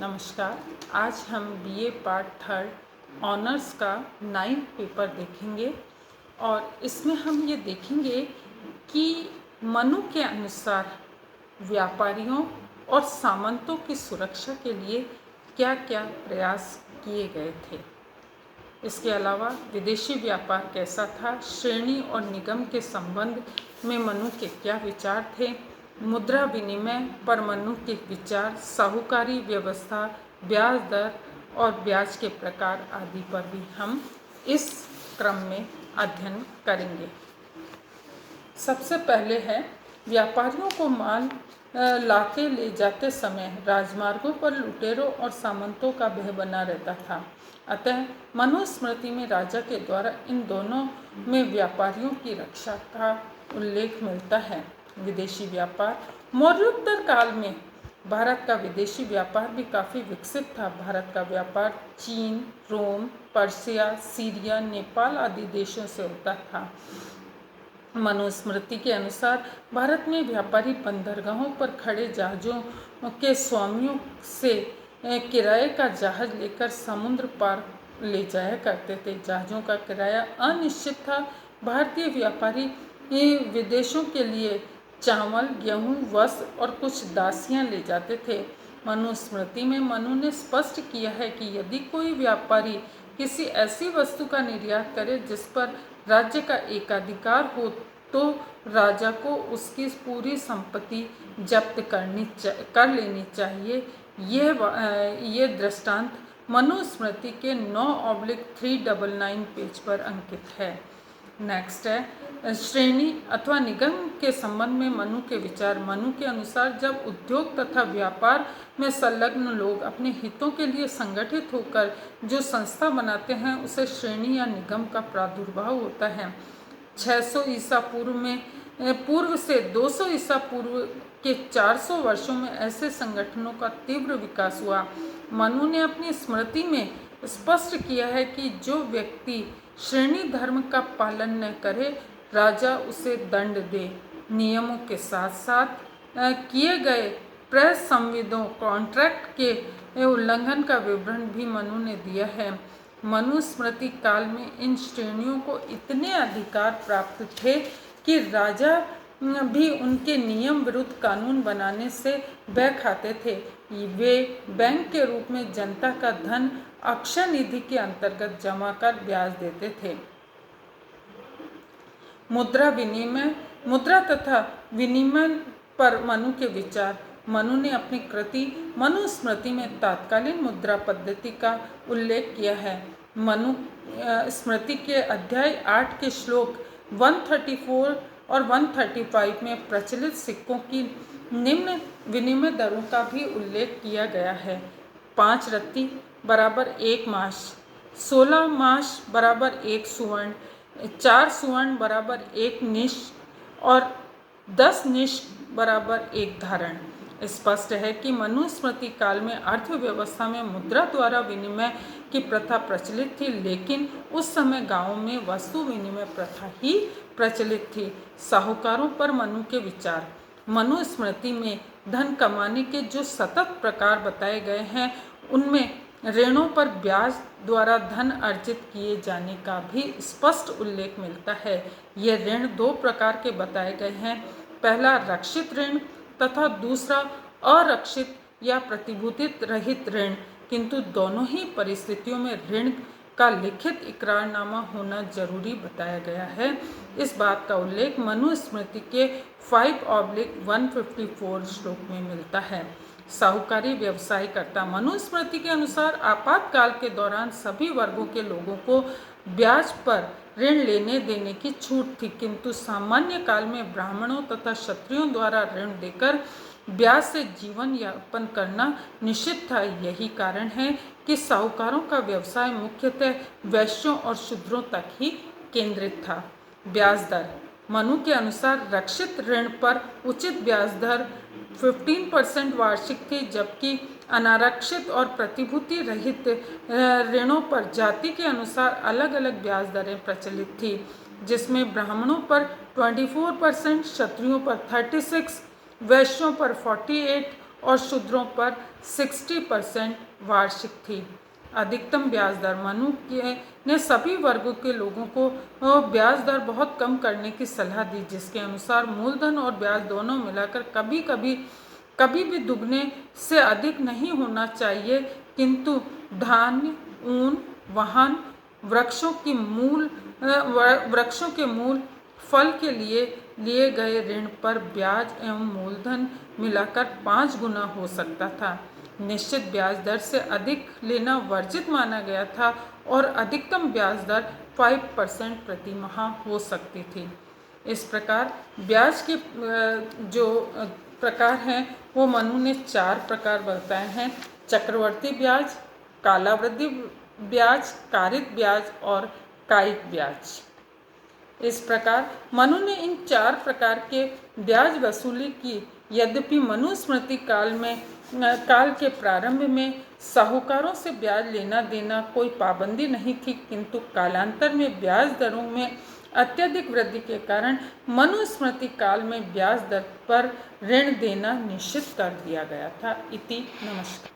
नमस्कार। आज हम बीए पार्ट थर्ड ऑनर्स का 9th पेपर देखेंगे और इसमें हम ये देखेंगे कि मनु के अनुसार व्यापारियों और सामंतों की सुरक्षा के लिए क्या क्या प्रयास किए गए थे। इसके अलावा विदेशी व्यापार कैसा था, श्रेणी और निगम के संबंध में मनु के क्या विचार थे, मुद्रा विनिमय पर मनु के विचार, साहूकारी व्यवस्था, ब्याज दर और ब्याज के प्रकार आदि पर भी हम इस क्रम में अध्ययन करेंगे। सबसे पहले है व्यापारियों को माल लाते ले जाते समय राजमार्गों पर लुटेरों और सामंतों का भय बना रहता था। अतः मनुस्मृति में राजा के द्वारा इन दोनों में व्यापारियों की रक्षा का उल्लेख मिलता है। विदेशी व्यापार मौर्योत्तर काल में भारत का विदेशी व्यापार भी काफ़ी विकसित था। भारत का व्यापार चीन, रोम, पर्सिया, सीरिया, नेपाल आदि देशों से होता था। मनुस्मृति के अनुसार भारत में व्यापारी बंदरगाहों पर खड़े जहाज़ों के स्वामियों से किराए का जहाज़ लेकर समुद्र पार ले जाया करते थे। जहाज़ों का किराया अनिश्चित था। भारतीय व्यापारी विदेशों के लिए चावल, गेहूं, वस्त्र और कुछ दासियां ले जाते थे। मनुस्मृति में मनु ने स्पष्ट किया है कि यदि कोई व्यापारी किसी ऐसी वस्तु का निर्यात करे जिस पर राज्य का एकाधिकार हो तो राजा को उसकी पूरी संपत्ति जब्त कर लेनी चाहिए। ये दृष्टांत मनुस्मृति के 9/399 पेज पर अंकित है। नेक्स्ट है श्रेणी अथवा निगम के संबंध में मनु के विचार। मनु के अनुसार जब उद्योग तथा व्यापार में संलग्न लोग अपने हितों के लिए संगठित होकर जो संस्था बनाते हैं उसे श्रेणी या निगम का प्रादुर्भाव होता है। 600 ईसा पूर्व से 200 ईसा पूर्व के 400 वर्षों में ऐसे संगठनों का तीव्र विकास हुआ। मनु ने अपनी स्मृति में स्पष्ट किया है कि जो व्यक्ति श्रेणी धर्म का पालन न करे राजा उसे दंड दे। नियमों के साथ साथ किए गए प्रेस संविदों कॉन्ट्रैक्ट के उल्लंघन का विवरण भी मनु ने दिया है। मनुस्मृति काल में इन श्रेणियों को इतने अधिकार प्राप्त थे कि राजा भी उनके नियम विरुद्ध कानून बनाने से भय खाते थे। वे बैंक के रूप में जनता का धन अक्षय निधि के अंतर्गत जमा कर ब्याज देते थे। मुद्रा तथा विनिमय पर मनु के विचार। मनु ने अपनी कृति मनुस्मृति में तात्कालीन मुद्रा पद्धति का उल्लेख किया है। मनु स्मृति के अध्याय 8 के श्लोक 134 और 135 में प्रचलित सिक्कों की निम्न विनिमय दरों का भी उल्लेख किया गया है। 5 रत्ती बराबर 1 माश, 16 माश बराबर 1 सुवर्ण, 4 सुवर्ण बराबर 1 निश और 10 निश बराबर 1 धारण। स्पष्ट है कि मनुस्मृति काल में अर्थव्यवस्था में मुद्रा द्वारा विनिमय की प्रथा प्रचलित थी, लेकिन उस समय गांवों में वस्तु विनिमय प्रथा ही प्रचलित थी। साहूकारों पर मनु के विचार। मनुस्मृति में धन कमाने के जो सतत प्रकार बताए गए हैं उनमें ऋणों पर ब्याज द्वारा धन अर्जित किए जाने का भी स्पष्ट उल्लेख मिलता है। ये ऋण 2 प्रकार के बताए गए हैं। पहला रक्षित ऋण तथा दूसरा अरक्षित या प्रतिभूतित रहित ऋण, किंतु दोनों ही परिस्थितियों में ऋण का लिखित इकरारनामा होना जरूरी बताया गया है। इस बात का उल्लेख मनुस्मृति के 5/154 श्लोक में मिलता है। साहूकारी व्यवसाय करता। मनुस्मृति के अनुसार आपातकाल के दौरान सभी वर्गों के लोगों को ब्याज पर ऋण लेने देने की छूट थी, किंतु सामान्य काल में ब्राह्मणों तथा क्षत्रियों द्वारा ऋण देकर ब्याज से जीवन यापन करना निषिद्ध था। यही कारण है कि साहूकारों का व्यवसाय मुख्यतः वैश्यों और शूद्रों तक ही केंद्रित था। ब्याज दर। मनु के अनुसार रक्षित ऋण पर उचित ब्याज दर 15% वार्षिक थी, जबकि अनारक्षित और प्रतिभूति रहित ऋणों पर जाति के अनुसार अलग अलग ब्याज दरें प्रचलित थी, जिसमें ब्राह्मणों पर 24%, क्षत्रियों पर 36%, वैश्यों पर 48 और शूद्रों पर 60% वार्षिक थी। अधिकतम ब्याज दर मनु के ने सभी वर्गों के लोगों को ब्याज दर बहुत कम करने की सलाह दी, जिसके अनुसार मूलधन और ब्याज दोनों मिलाकर कभी भी दुगने से अधिक नहीं होना चाहिए, किंतु धान्य, ऊन, वाहन, वृक्षों के मूल, फल के लिए गए ऋण पर ब्याज एवं मूलधन मिलाकर 5 गुना हो सकता था। निश्चित ब्याज दर से अधिक लेना वर्जित माना गया था और अधिकतम ब्याज दर 5% प्रति माह हो सकती थी। इस प्रकार ब्याज के जो प्रकार हैं वो मनु ने 4 प्रकार बताए हैं: चक्रवर्ती ब्याज, कालावधि ब्याज, कारित ब्याज और कायिक ब्याज। इस प्रकार मनु ने इन 4 प्रकार के ब्याज वसूली की। यद्यपि मनुस्मृति काल के प्रारंभ में साहूकारों से ब्याज लेना देना कोई पाबंदी नहीं थी, किंतु कालांतर में ब्याज दरों में अत्यधिक वृद्धि के कारण मनुस्मृति काल में ब्याज दर पर ऋण देना निश्चित कर दिया गया था। इति नमस्कार।